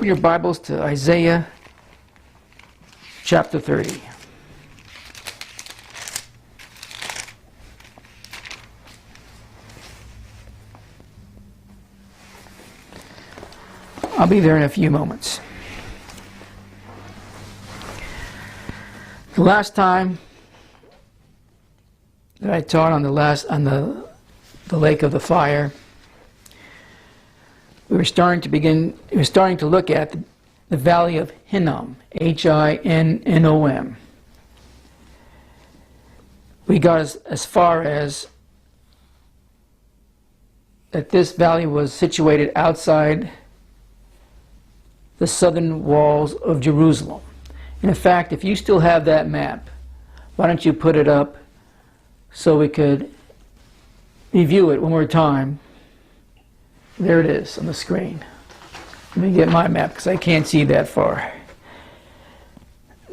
open your Bibles to Isaiah chapter 30. I'll be there in a few moments. The last time that I taught on the lake of the fire, we were starting to look at the valley of Hinnom, Hinnom. We got as far as that this valley was situated outside the southern walls of Jerusalem. And in fact, if you still have that map, why don't you put it up so we could review it one more time. There it is on the screen. Let me get my map because I can't see that far.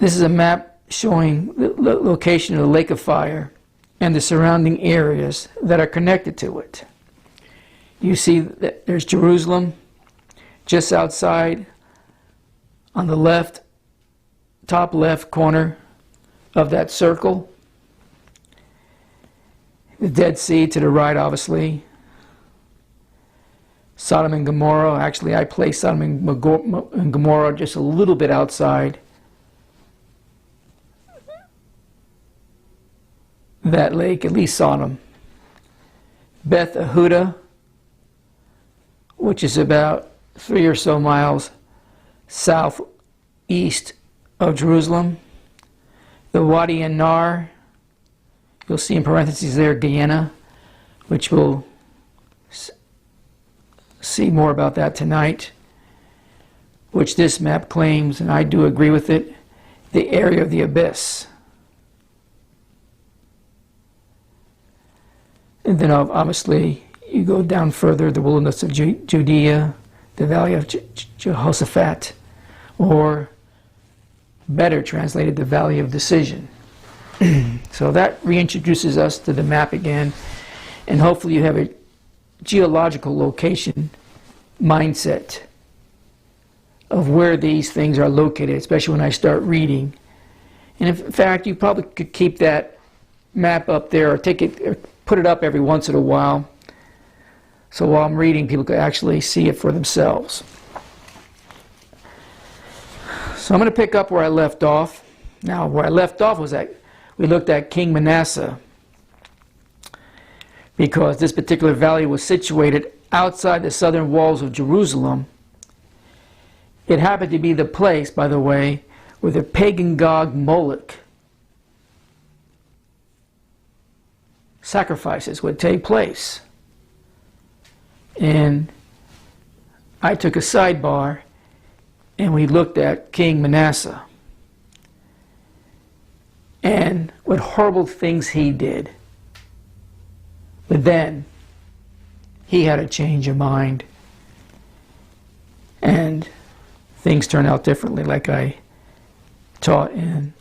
This is a map showing the location of the lake of fire and the surrounding areas that are connected to it. You see that there's Jerusalem just outside on the left, top left corner of that circle. The Dead Sea to the right, obviously. Sodom and Gomorrah. Actually, I placed Sodom and Gomorrah just a little bit outside that lake, at least Sodom. Beth Ahuda, which is about 3 or so miles southeast of Jerusalem. The Wadi an-Nar, you'll see in parentheses there, Gehenna, which we'll see more about that tonight, which this map claims, and I do agree with it, the area of the abyss. And then obviously you go down further, the wilderness of Judea, the valley of Jehoshaphat, or better translated, the valley of decision. So that reintroduces us to the map again, and hopefully you have a geological location mindset of where these things are located, especially when I start reading. And in fact, you probably could keep that map up there or take it or put it up every once in a while, so while I'm reading, people could actually see it for themselves. So I'm going to pick up where I left off. Now, where I left off was that we looked at King Manasseh, because this particular valley was situated outside the southern walls of Jerusalem. It happened to be the place, by the way, where the pagan god Moloch sacrifices would take place. And I took a sidebar and we looked at King Manasseh and what horrible things he did. But then he had a change of mind and things turned out differently, like I taught in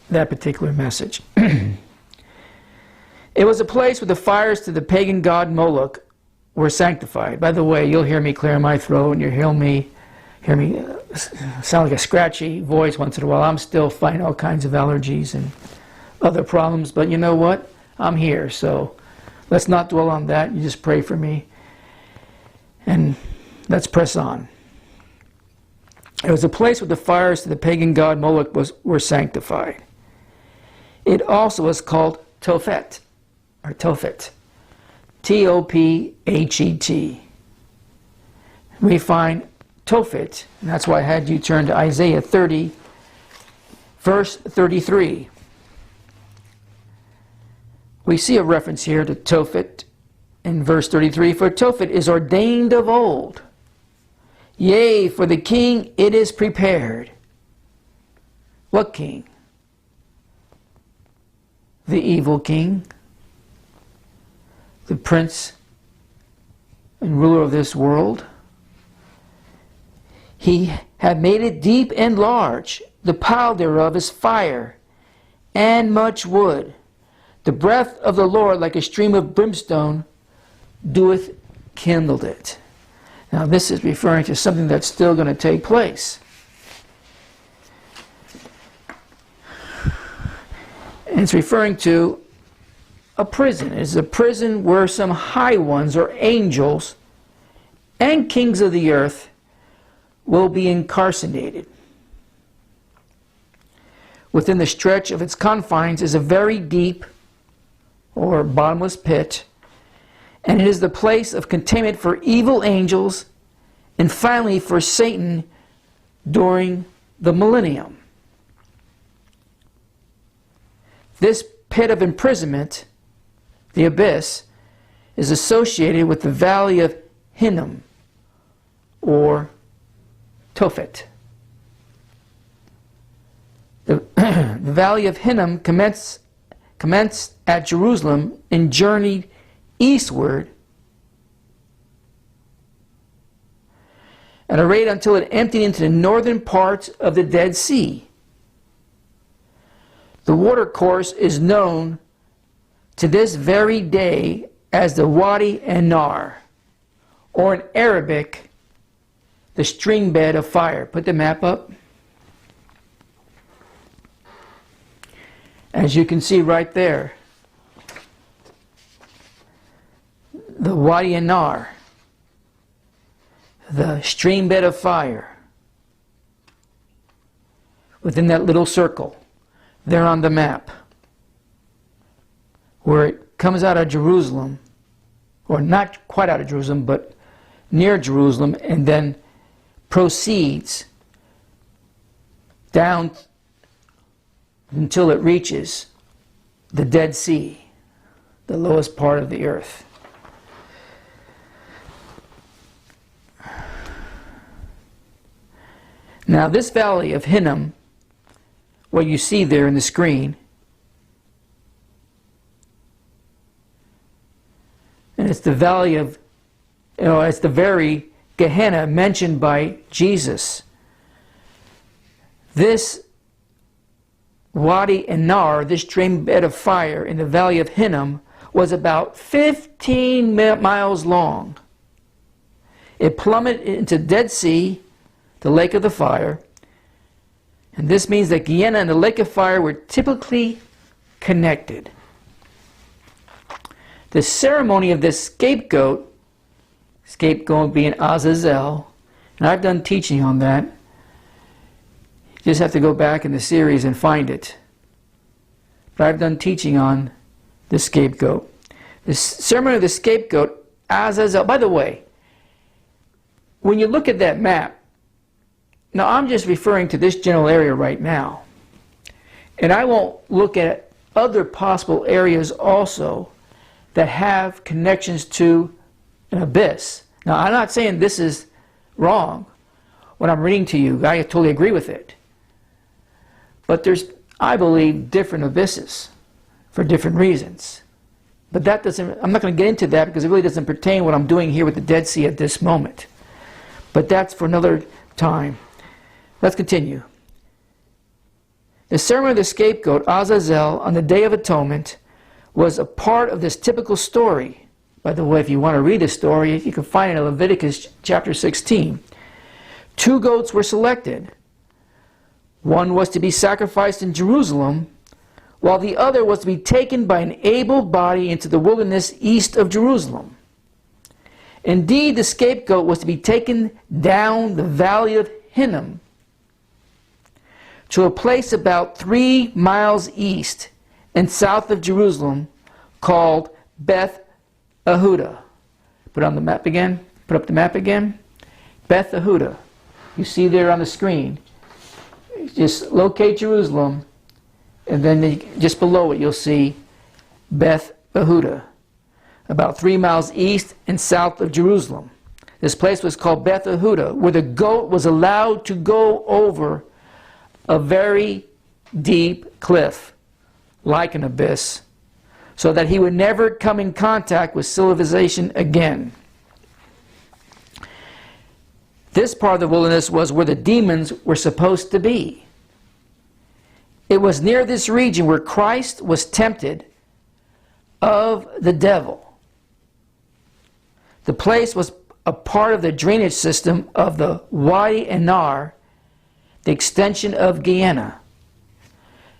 that particular message. It was a place where the fires to the pagan god Moloch were sanctified. By the way, you'll hear me clear my throat and you'll hear me sound like a scratchy voice once in a while. I'm still fighting all kinds of allergies and other problems, but you know what? I'm here, so let's not dwell on that. You just pray for me and let's press on. It was a place where the fires to the pagan god Moloch were sanctified. It also was called Tophet, or Tophet, T-O-P-H-E-T. We find Tophet, and that's why I had you turn to Isaiah 30, verse 33. We see a reference here to Tophet in verse 33. For Tophet is ordained of old. Yea, for the king it is prepared. What king? The evil king, the prince and ruler of this world. He had made it deep and large. The pile thereof is fire and much wood. The breath of the Lord, like a stream of brimstone, doeth kindled it. Now this is referring to something that's still going to take place. And it's referring to a prison. It's a prison where some high ones or angels and kings of the earth will be incarcerated. Within the stretch of its confines is a very deep or bottomless pit, and it is the place of containment for evil angels and finally for Satan during the millennium. This pit of imprisonment, the abyss, is associated with the valley of Hinnom or Tophet. The valley of Hinnom commenced at Jerusalem and journeyed eastward at a rate until it emptied into the northern parts of the Dead Sea. The watercourse is known to this very day as the Wadi an-Nar, or in Arabic, the stream bed of fire. Put the map up. As you can see right there, the Wadi an-Nar, the stream bed of fire, within that little circle, there on the map, where it comes out of Jerusalem, or not quite out of Jerusalem, but near Jerusalem, and then proceeds down until it reaches the Dead Sea, the lowest part of the earth. Now this valley of Hinnom, what you see there in the screen, and it's the valley of, it's the very Gehenna mentioned by Jesus. This Wadi an-Nar, this stream bed of fire in the valley of Hinnom, was about 15 miles long. It plummeted into Dead Sea, the lake of the fire, and this means that Gehenna and the lake of fire were typically connected. The ceremony of this scapegoat being Azazel, and I've done teaching on that. You just have to go back in the series and find it. But I've done teaching on the scapegoat. The ceremony of the scapegoat, Azazel. By the way, when you look at that map, now I'm just referring to this general area right now, and I won't look at other possible areas also that have connections to an abyss. Now I'm not saying this is wrong. What I'm reading to you, I totally agree with it. But there's, I believe, different abysses for different reasons. But that doesn't, I'm not going to get into that because it really doesn't pertain to what I'm doing here with the Dead Sea at this moment. But that's for another time. Let's continue. The ceremony of the scapegoat, Azazel, on the Day of Atonement, was a part of this typical story. By the way, if you want to read the story, you can find it in Leviticus chapter 16. 2 goats were selected. One was to be sacrificed in Jerusalem, while the other was to be taken by an able body into the wilderness east of Jerusalem. Indeed, the scapegoat was to be taken down the valley of Hinnom to a place about 3 miles east and south of Jerusalem called Beth Ahudah. Put on the map again. Put up the map again. Beth Ahudah. You see there on the screen. Just locate Jerusalem, and then just below it you'll see Beth Ahudah, about 3 miles east and south of Jerusalem. This place was called Beth Ahudah, where the goat was allowed to go over a very deep cliff, like an abyss, so that he would never come in contact with civilization again. This part of the wilderness was where the demons were supposed to be. It was near this region where Christ was tempted of the devil. The place was a part of the drainage system of the Wadi Anar, the extension of Guyana,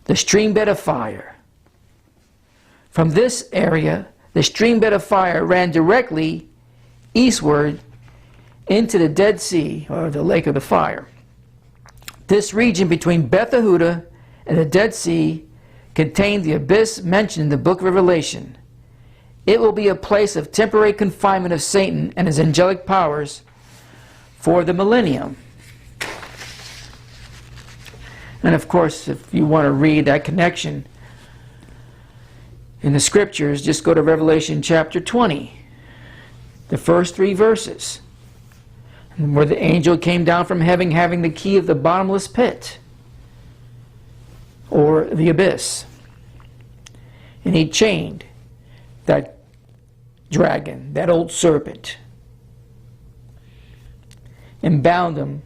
the streambed of fire. From this area, the streambed of fire ran directly eastward into the Dead Sea, or the Lake of the Fire. This region between Beth Yehuda and the Dead Sea contained the abyss mentioned in the book of Revelation. It will be a place of temporary confinement of Satan and his angelic powers for the millennium. And of course, if you want to read that connection in the scriptures, just go to Revelation chapter 20, the first 3 verses, where the angel came down from heaven having the key of the bottomless pit, or the abyss. And he chained that dragon, that old serpent, and bound him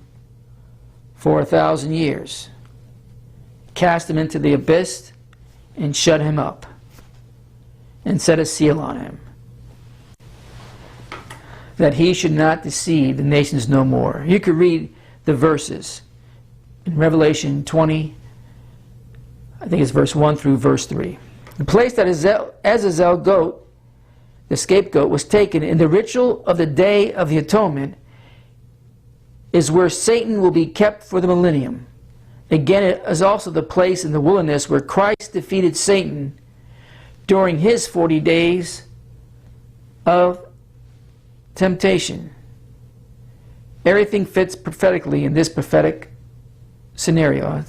for 1,000 years, cast him into the abyss, and shut him up, and set a seal on him, that he should not deceive the nations no more. You could read the verses in Revelation 20, I think it's verse 1 through verse 3. The place that Azazel goat, the scapegoat, was taken in the ritual of the Day of the Atonement is where Satan will be kept for the millennium. Again, it is also the place in the wilderness where Christ defeated Satan during his 40 days of temptation. Everything fits prophetically in this prophetic scenario.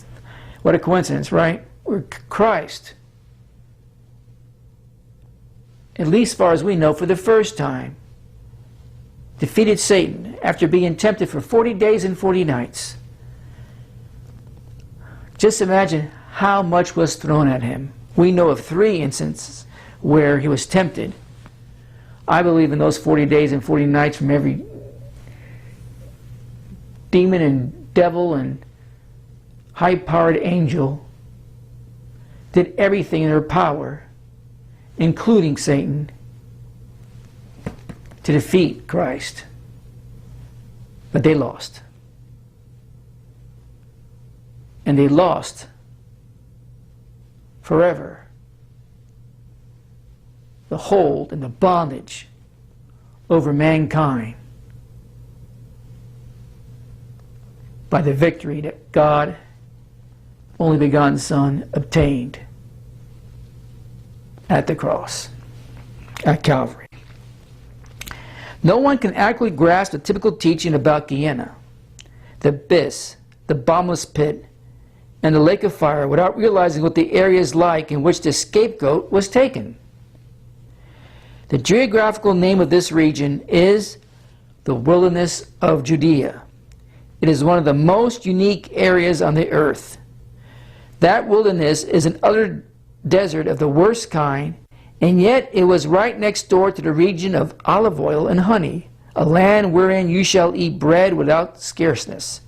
What a coincidence, right? Where Christ, at least as far as we know, for the first time, defeated Satan after being tempted for 40 days and 40 nights. Just imagine how much was thrown at him. We know of 3 instances where he was tempted. I believe in those 40 days and 40 nights from every demon and devil and high-powered angel did everything in their power, including Satan, to defeat Christ. But they lost. And they lost forever the hold and the bondage over mankind by the victory that God, only begotten Son, obtained at the cross, at Calvary. No one can adequately grasp the typical teaching about Gehenna, the abyss, the bottomless pit, and the lake of fire without realizing what the area is like in which the scapegoat was taken. The geographical name of this region is the wilderness of Judea. It is one of the most unique areas on the earth. That wilderness is an utter desert of the worst kind, and yet it was right next door to the region of olive oil and honey, a land wherein you shall eat bread without scarceness.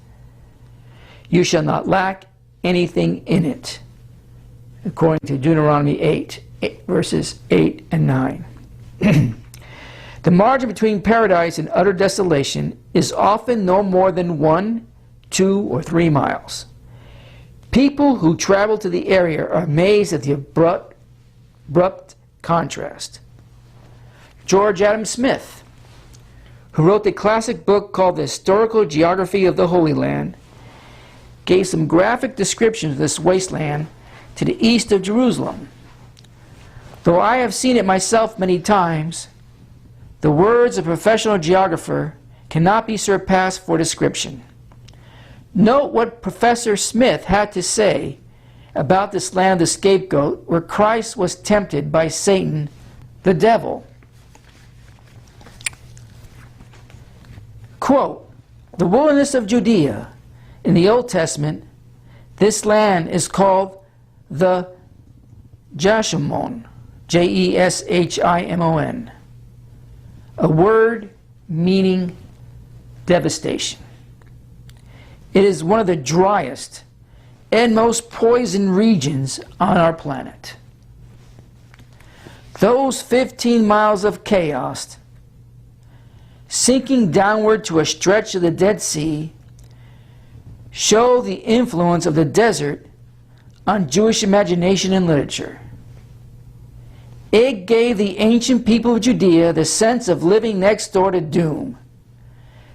You shall not lack anything in it, according to Deuteronomy 8, verses 8 and 9. The margin between paradise and utter desolation is often no more than 1, 2, or 3 miles. People who travel to the area are amazed at the abrupt contrast. George Adam Smith, who wrote the classic book called The Historical Geography of the Holy Land, gave some graphic descriptions of this wasteland to the east of Jerusalem. Though I have seen it myself many times, the words of a professional geographer cannot be surpassed for description. Note what Professor Smith had to say about this land of the scapegoat where Christ was tempted by Satan, the devil. Quote, "The wilderness of Judea, in the Old Testament, this land is called the Jeshimon, Jeshimon, a word meaning devastation. It is one of the driest and most poisoned regions on our planet. Those 15 miles of chaos sinking downward to a stretch of the Dead Sea, show the influence of the desert on Jewish imagination and literature. It gave the ancient people of Judea the sense of living next door to doom,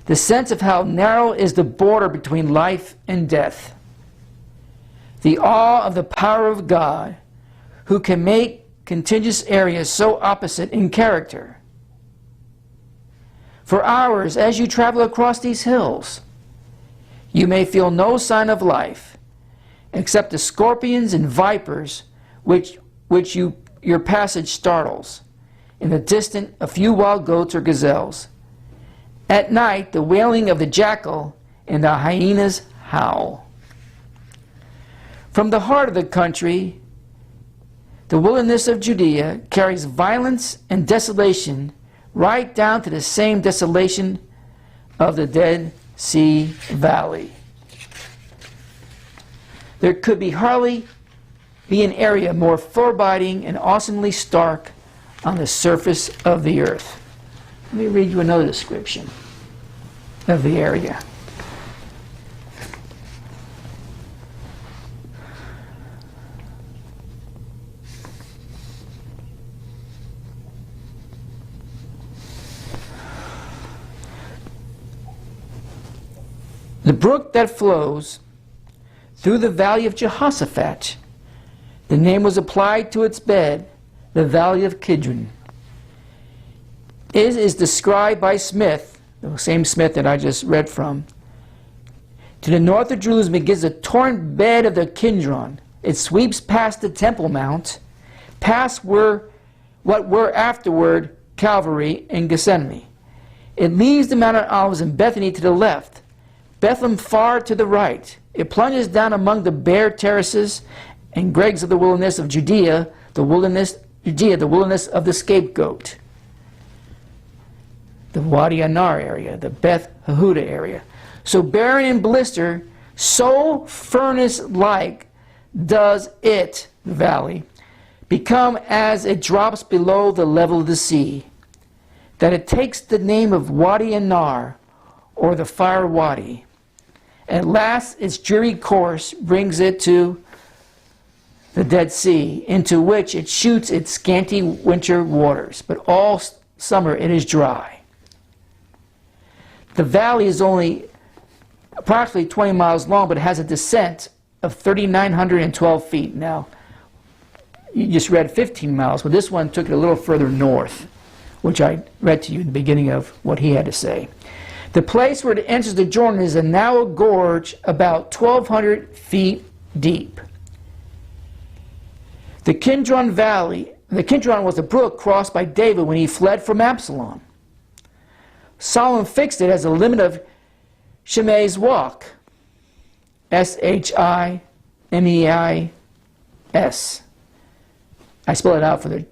the sense of how narrow is the border between life and death, the awe of the power of God, who can make contiguous areas so opposite in character. For hours, as you travel across these hills, you may feel no sign of life, except the scorpions and vipers which your passage startles. In the distance, a few wild goats or gazelles. At night, the wailing of the jackal and the hyenas howl. From the heart of the country, the wilderness of Judea carries violence and desolation right down to the same desolation of the Dead Sea Valley. There could hardly be an area more forbidding and awesomely stark on the surface of the earth. Let me read you another description of the area. The brook that flows through the valley of Jehoshaphat, the name was applied to its bed, the valley of Kidron. It is described by Smith, the same Smith that I just read from. To the north of Jerusalem it gives a torrent bed of the Kidron. It sweeps past the Temple Mount, past what were afterward Calvary and Gethsemane. It leaves the Mount of Olives and Bethany to the left, Bethlehem far to the right. It plunges down among the bare terraces and Gregs of the wilderness of Judea, the wilderness of the scapegoat, the Wadi Anar area, the Beth Yehuda area. So barren and blister, so furnace-like does it, the valley, become as it drops below the level of the sea, that it takes the name of Wadi Anar, or the fire Wadi. At last, its dreary course brings it to the Dead Sea, into which it shoots its scanty winter waters, but all summer it is dry. The valley is only approximately 20 miles long, but it has a descent of 3,912 feet. Now, you just read 15 miles, but this one took it a little further north, which I read to you in the beginning of what he had to say. The place where it enters the Jordan is a narrow gorge about 1,200 feet deep. The Kidron Valley, the Kidron was a brook crossed by David when he fled from Absalom. Solomon fixed it as a limit of Shimei's walk, Shimeis. I spell it out for the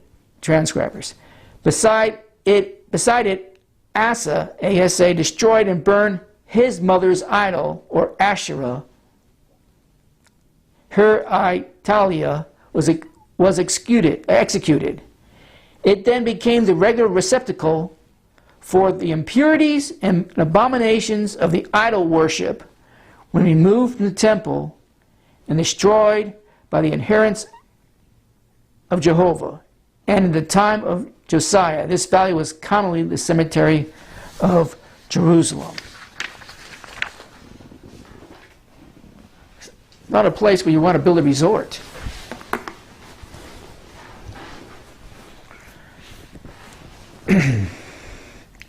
transcribers. Beside it, Asa, A-S-A, destroyed and burned his mother's idol, or Asherah. Her Italia was executed. It then became the regular receptacle for the impurities and abominations of the idol worship when removed from the temple and destroyed by the inheritance of Jehovah. And in the time of Josiah, this valley was commonly the cemetery of Jerusalem. It's not a place where you want to build a resort.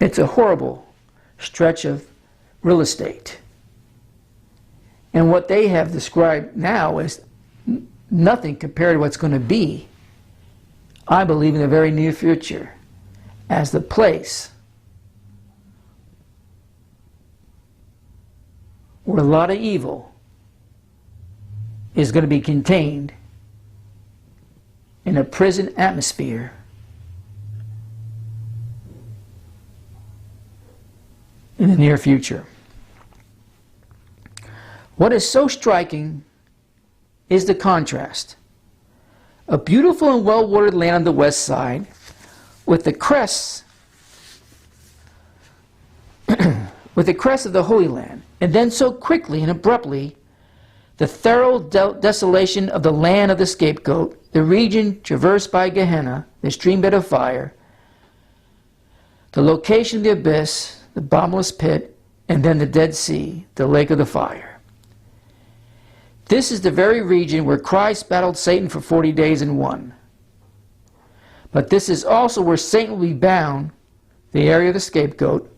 It's a horrible stretch of real estate. And what they have described now is nothing compared to what's going to be, I believe, in the very near future, as the place where a lot of evil is going to be contained in a prison atmosphere in the near future. What is so striking is the contrast. A beautiful and well-watered land on the west side, with the crests with the crest of the Holy Land, and then so quickly and abruptly, the thorough desolation of the land of the scapegoat, the region traversed by Gehenna, the streambed of fire, the location of the abyss, the bottomless pit, and then the Dead Sea, the lake of the fire. This is the very region where Christ battled Satan for 40 days and won. But this is also where Satan will be bound, the area of the scapegoat,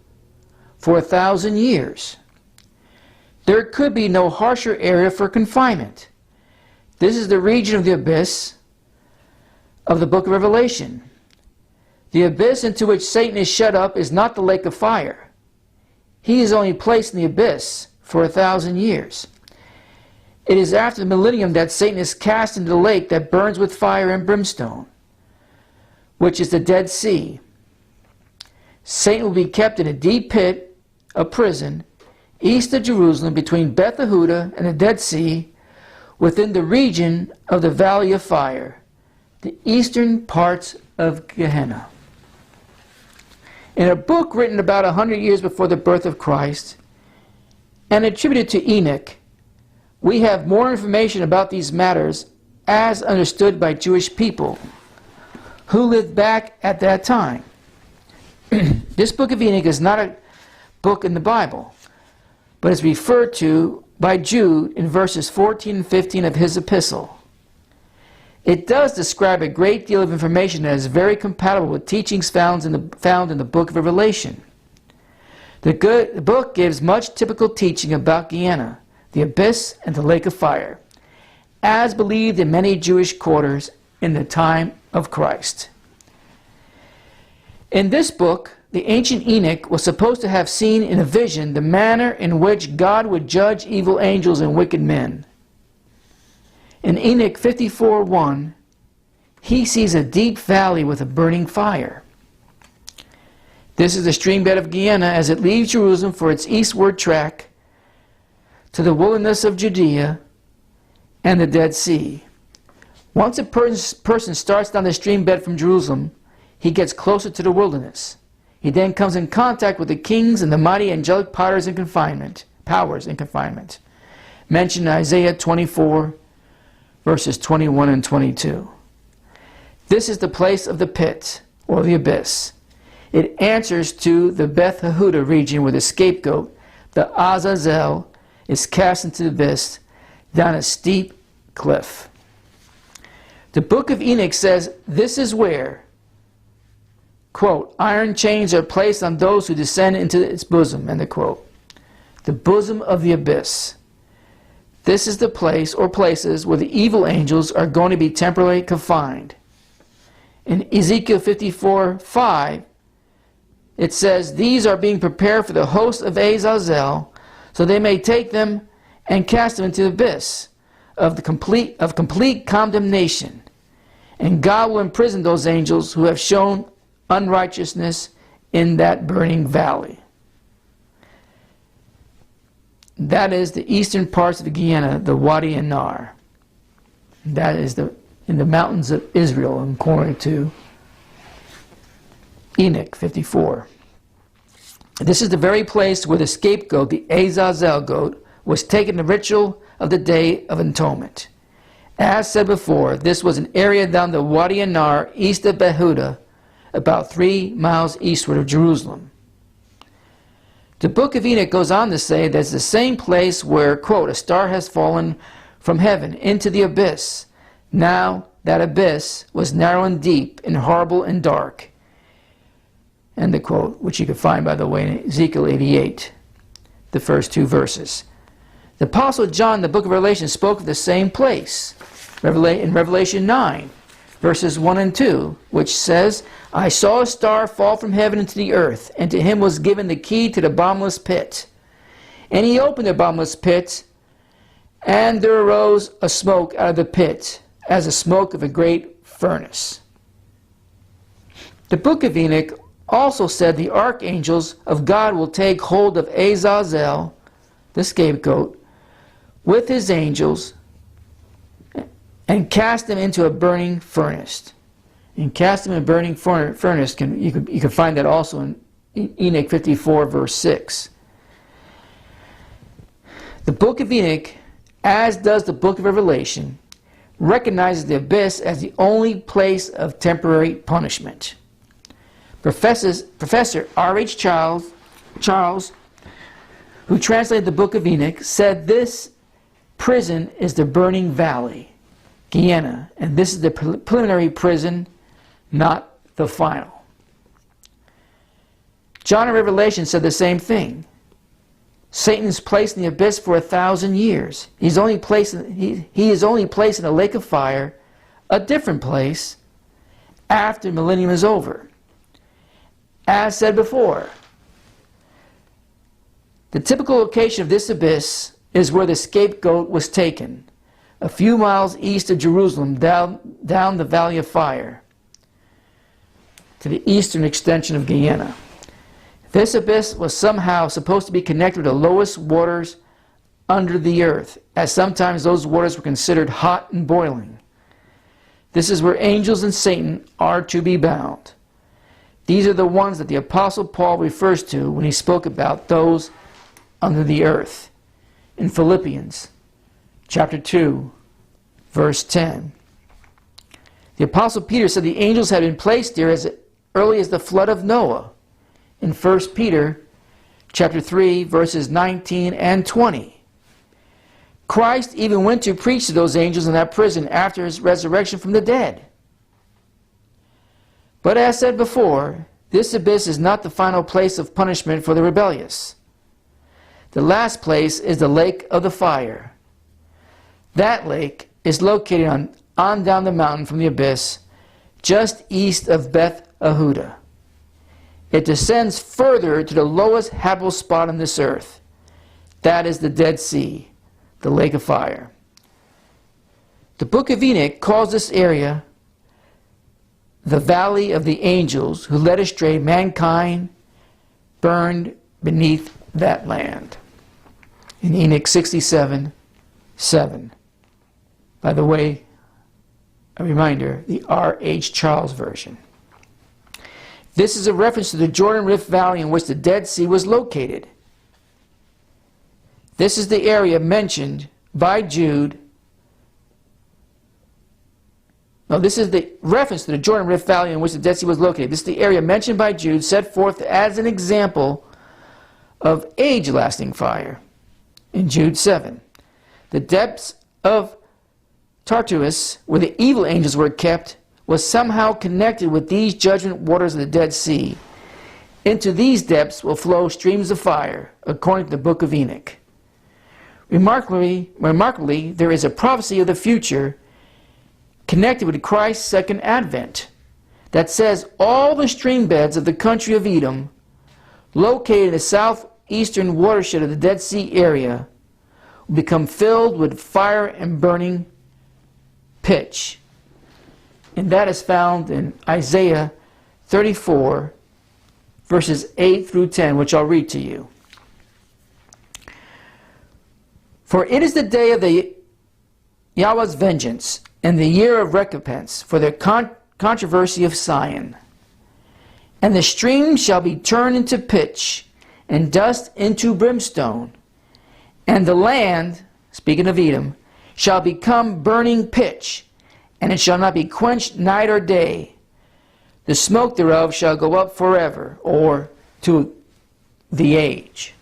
for 1,000 years. There could be no harsher area for confinement. This is the region of the abyss of the book of Revelation. The abyss into which Satan is shut up is not the lake of fire. He is only placed in the abyss for 1,000 years. It is after the millennium that Satan is cast into the lake that burns with fire and brimstone, which is the Dead Sea. Satan will be kept in a deep pit, a prison, east of Jerusalem, between Beth Yehuda and the Dead Sea, within the region of the Valley of Fire, the eastern parts of Gehenna. In a book written about 100 years before the birth of Christ and attributed to Enoch, we have more information about these matters as understood by Jewish people who lived back at that time. This book of Enoch is not a book in the Bible, but is referred to by Jude in verses 14 and 15 of his epistle. It does describe a great deal of information that is very compatible with teachings found in the book of Revelation. The book gives much typical teaching about Gehenna, the abyss, and the lake of fire, as believed in many Jewish quarters in the time of Christ. In this book, the ancient Enoch was supposed to have seen in a vision the manner in which God would judge evil angels and wicked men. In Enoch 54:1, he sees a deep valley with a burning fire. This is the streambed of Gehenna as it leaves Jerusalem for its eastward track to the wilderness of Judea and the Dead Sea. Once a person starts down the streambed from Jerusalem, he gets closer to the wilderness. He then comes in contact with the kings and the mighty angelic powers in confinement, mentioned in Isaiah 24, verses 21 and 22. This is the place of the pit, or the abyss. It answers to the Beth Yehuda region where the scapegoat, the Azazel, is cast into the abyss down a steep cliff. The book of Enoch says this is where, quote, iron chains are placed on those who descend into its bosom, end quote. The bosom of the abyss. This is the place or places where the evil angels are going to be temporarily confined. In Ezekiel 54:5, it says, these are being prepared for the host of Azazel, so they may take them and cast them into the abyss of complete condemnation. And God will imprison those angels who have shown unrighteousness in that burning valley. That is the eastern parts of Gehenna, the Wadi Anar. That is in the mountains of Israel, according to Enoch 54. This is the very place where the scapegoat, the Azazel goat, was taken in the ritual of the Day of Atonement. As said before, this was an area down the Wadi Anar, east of Behuda, about 3 miles eastward of Jerusalem. The book of Enoch goes on to say that it's the same place where, quote, a star has fallen from heaven into the abyss. Now that abyss was narrow and deep and horrible and dark. End the quote, which you can find, by the way, in Ezekiel 88, the first 2 verses. The Apostle John in the book of Revelation spoke of the same place in Revelation 9, verses 1 and 2, which says, I saw a star fall from heaven into the earth, and to him was given the key to the bottomless pit. And he opened the bottomless pit, and there arose a smoke out of the pit, as the smoke of a great furnace. The book of Enoch also said the archangels of God will take hold of Azazel, the scapegoat, with his angels, and cast them into a burning furnace. And cast them in a burning furnace, you can find that also in Enoch 54, verse 6. The book of Enoch, as does the book of Revelation, recognizes the abyss as the only place of temporary punishment. Professor R.H. Charles, who translated the book of Enoch, said this prison is the burning valley, Gehenna, and this is the preliminary prison, not the final. John in Revelation said the same thing. Satan is placed in the abyss for 1,000 years. He is only placed in a lake of fire, a different place, after the millennium is over. As said before, the typical location of this abyss is where the scapegoat was taken, a few miles east of Jerusalem, down the Valley of Fire, to the eastern extension of Gehenna. This abyss was somehow supposed to be connected with the lowest waters under the earth, as sometimes those waters were considered hot and boiling. This is where angels and Satan are to be bound. These are the ones that the Apostle Paul refers to when he spoke about those under the earth in Philippians chapter 2, verse 10. The Apostle Peter said the angels had been placed there as early as the flood of Noah in 1 Peter chapter 3, verses 19 and 20. Christ even went to preach to those angels in that prison after his resurrection from the dead. But as said before, this abyss is not the final place of punishment for the rebellious. The last place is the lake of the fire. That lake is located on down the mountain from the abyss, just east of Beth Ahuda. It descends further to the lowest habitable spot on this earth. That is the Dead Sea, the lake of fire. The book of Enoch calls this area the valley of the angels who led astray mankind, burned beneath that land. In Enoch 67:7. By the way, a reminder, the R.H. Charles version. This is a reference to the Jordan Rift Valley in which the Dead Sea was located. This is the area mentioned by Jude. No, this is the reference to the Jordan Rift Valley in which the Dead Sea was located. This is the area mentioned by Jude, set forth as an example of age-lasting fire in Jude 7. The depths of Tartarus, where the evil angels were kept, was somehow connected with these judgment waters of the Dead Sea. Into these depths will flow streams of fire, according to the book of Enoch. Remarkably, there is a prophecy of the future connected with Christ's second advent that says all the stream beds of the country of Edom, located in the southeastern watershed of the Dead Sea area, will become filled with fire and burning pitch. And that is found in Isaiah 34, verses 8 through 10, which I'll read to you. For it is the day of the Yahweh's vengeance, and the year of recompense for the controversy of Sion. And the streams shall be turned into pitch, and dust into brimstone. And the land, speaking of Edom, shall become burning pitch, and it shall not be quenched night or day. The smoke thereof shall go up forever, or to the age.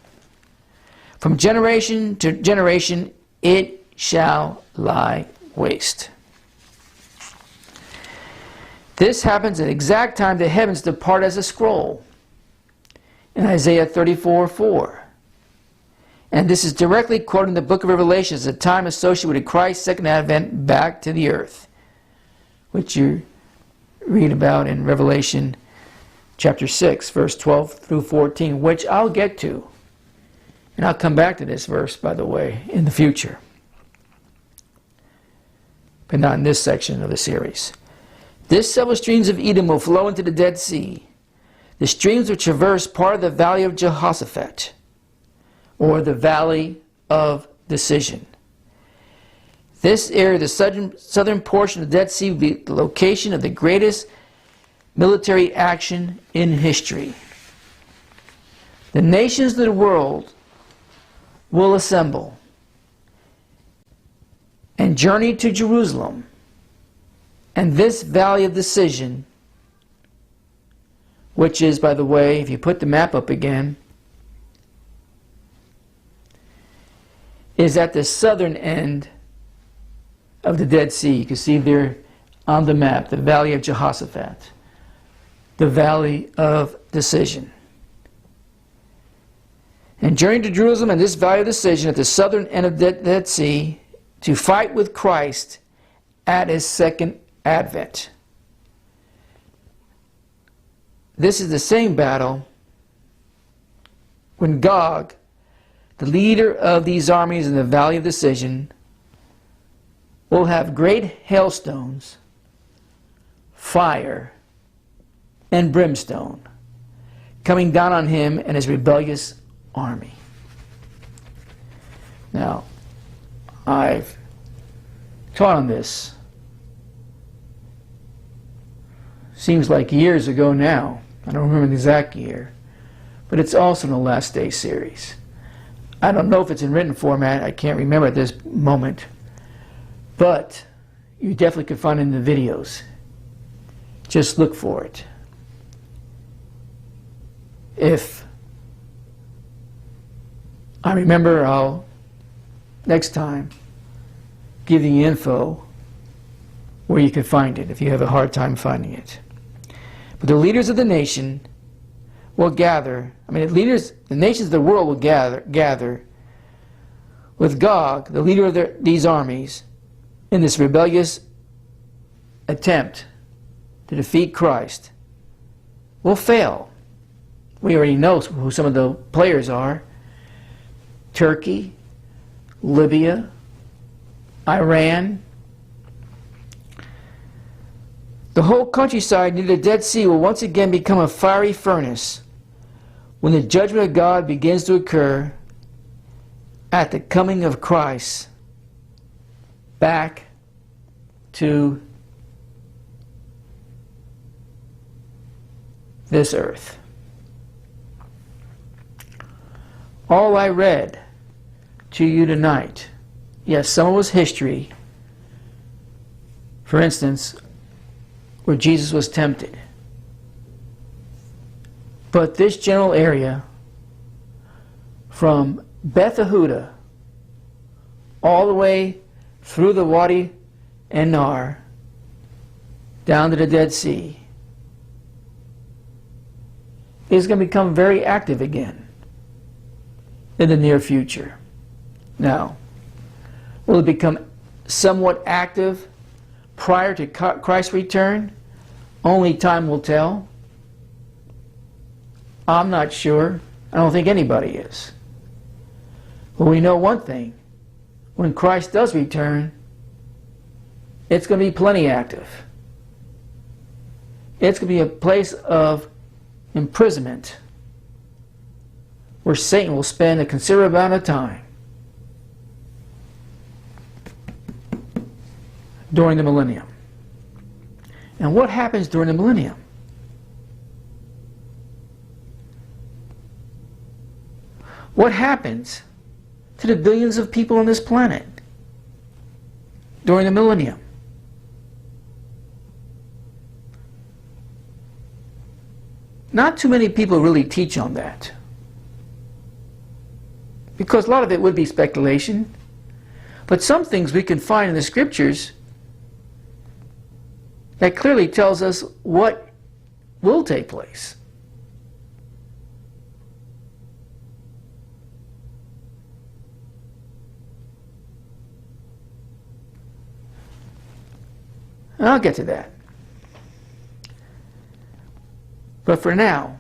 From generation to generation it shall lie waste. This happens at the exact time the heavens depart as a scroll, in Isaiah 34:4. And this is directly quoting the book of Revelation as a time associated with Christ's second advent back to the earth, which you read about in Revelation chapter 6, verse 12 through 14, which I'll get to. And I'll come back to this verse, by the way, in the future. But not in this section of the series. This several streams of Edom will flow into the Dead Sea. The streams will traverse part of the valley of Jehoshaphat, or the valley of decision. This area, the southern portion of the Dead Sea, will be the location of the greatest military action in history. The nations of the world will assemble and journeyed to Jerusalem. And this valley of decision, which is, by the way, if you put the map up again, is at the southern end of the Dead Sea. You can see there on the map, the Valley of Jehoshaphat, the Valley of Decision. And journeyed to Jerusalem and this Valley of Decision at the southern end of the Dead Sea to fight with Christ at his second advent. This is the same battle when Gog, the leader of these armies in the Valley of Decision, will have great hailstones, fire, and brimstone coming down on him and his rebellious army. Now, I've taught on this. Seems like years ago now. I don't remember the exact year. But it's also in the Last Day series. I don't know if it's in written format. I can't remember at this moment. But you definitely can find it in the videos. Just look for it. If I remember, I'll next time give the info where you can find it if you have a hard time finding it. But the leaders of the nation will gather, the nations of the world will gather with Gog, the leader of these armies, in this rebellious attempt to defeat Christ, will fail. We already know who some of the players are. Turkey, Libya, Iran. The whole countryside near the Dead Sea will once again become a fiery furnace when the judgment of God begins to occur at the coming of Christ back to this earth. All I read to you tonight, yes, some of it was history. For instance, where Jesus was tempted. But this general area, from Beth Yehuda all the way through the Wadi and Nar, down to the Dead Sea, is going to become very active again in the near future. Now, will it become somewhat active prior to Christ's return? Only time will tell. I'm not sure. I don't think anybody is. But we know one thing. When Christ does return, it's going to be plenty active. It's going to be a place of imprisonment where Satan will spend a considerable amount of time during the millennium. And what happens during the millennium? What happens to the billions of people on this planet during the millennium? Not too many people really teach on that, because a lot of it would be speculation. But some things we can find in the scriptures that clearly tells us what will take place. And I'll get to that. But for now,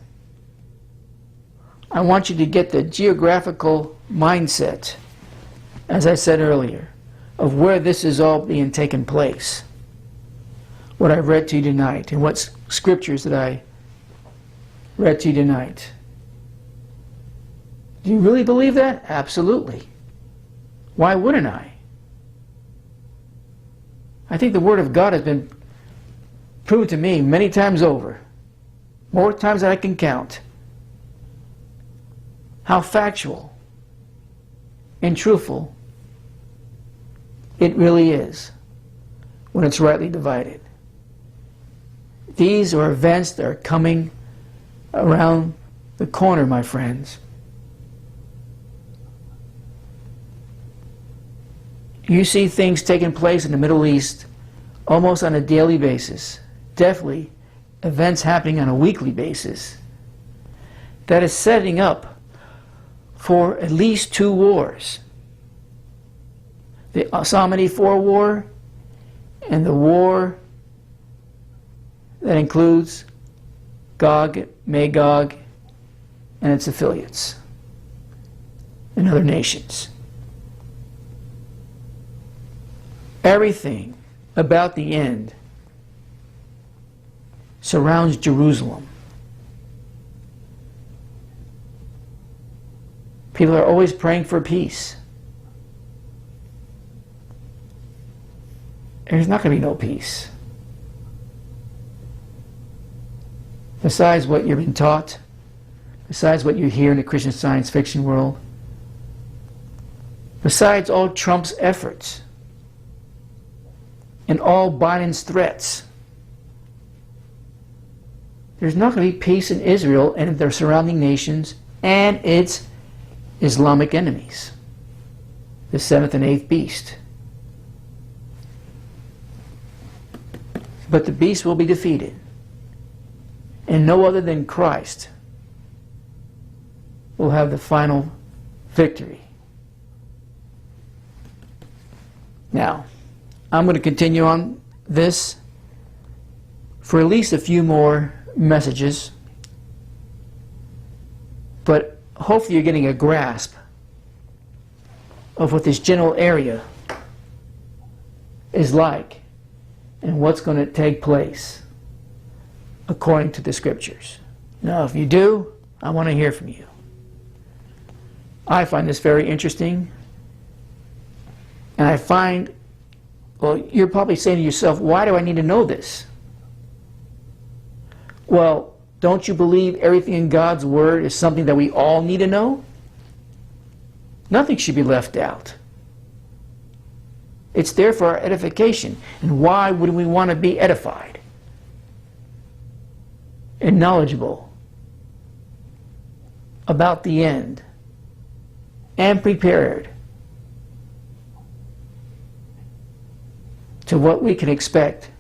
I want you to get the geographical mindset, as I said earlier, of where this is all being taken place. What I read to you tonight, and what scriptures that I read to you tonight. Do you really believe that? Absolutely. Why wouldn't I? I think the Word of God has been proven to me many times over, more times than I can count, how factual and truthful It really is, when it's rightly divided. These are events that are coming around the corner, my friends. You see things taking place in the Middle East almost on a daily basis. Definitely events happening on a weekly basis. That is setting up for at least 2 wars. The Psalm 84 war and the war that includes Gog, Magog, and its affiliates and other nations. Everything about the end surrounds Jerusalem. People are always praying for peace. There's not going to be no peace. Besides what you've been taught, besides what you hear in the Christian science fiction world, besides all Trump's efforts and all Biden's threats, there's not going to be peace in Israel and their surrounding nations and its Islamic enemies, the 7th and 8th beast. But the beast will be defeated, and no other than Christ will have the final victory. Now, I'm going to continue on this for at least a few more messages, but hopefully you're getting a grasp of what this general area is like and what's going to take place according to the scriptures. Now, if you do, I want to hear from you. I find this very interesting, and I find, well, you're probably saying to yourself, why do I need to know this? Well, don't you believe everything in God's Word is something that we all need to know? Nothing should be left out. It's there for our edification. And why would we want to be edified and knowledgeable about the end and prepared to what we can expect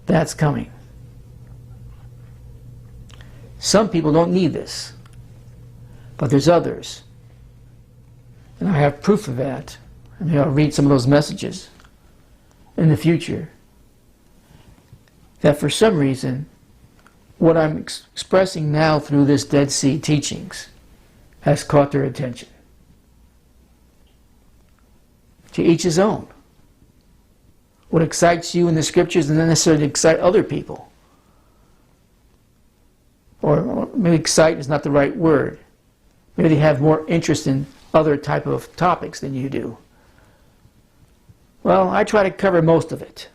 that's coming? Some people don't need this, but there's others. And I have proof of that. I mean, I'll read some of those messages in the future. That for some reason, what I'm expressing now through this Dead Sea teachings has caught their attention. To each his own. What excites you in the scriptures doesn't necessarily excite other people. Or maybe excite is not the right word. Maybe they have more interest in other type of topics than you do. Well, I try to cover most of it.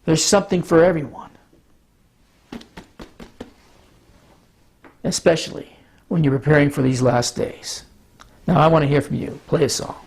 There's something for everyone. Especially when you're preparing for these last days. Now I want to hear from you. Play a song.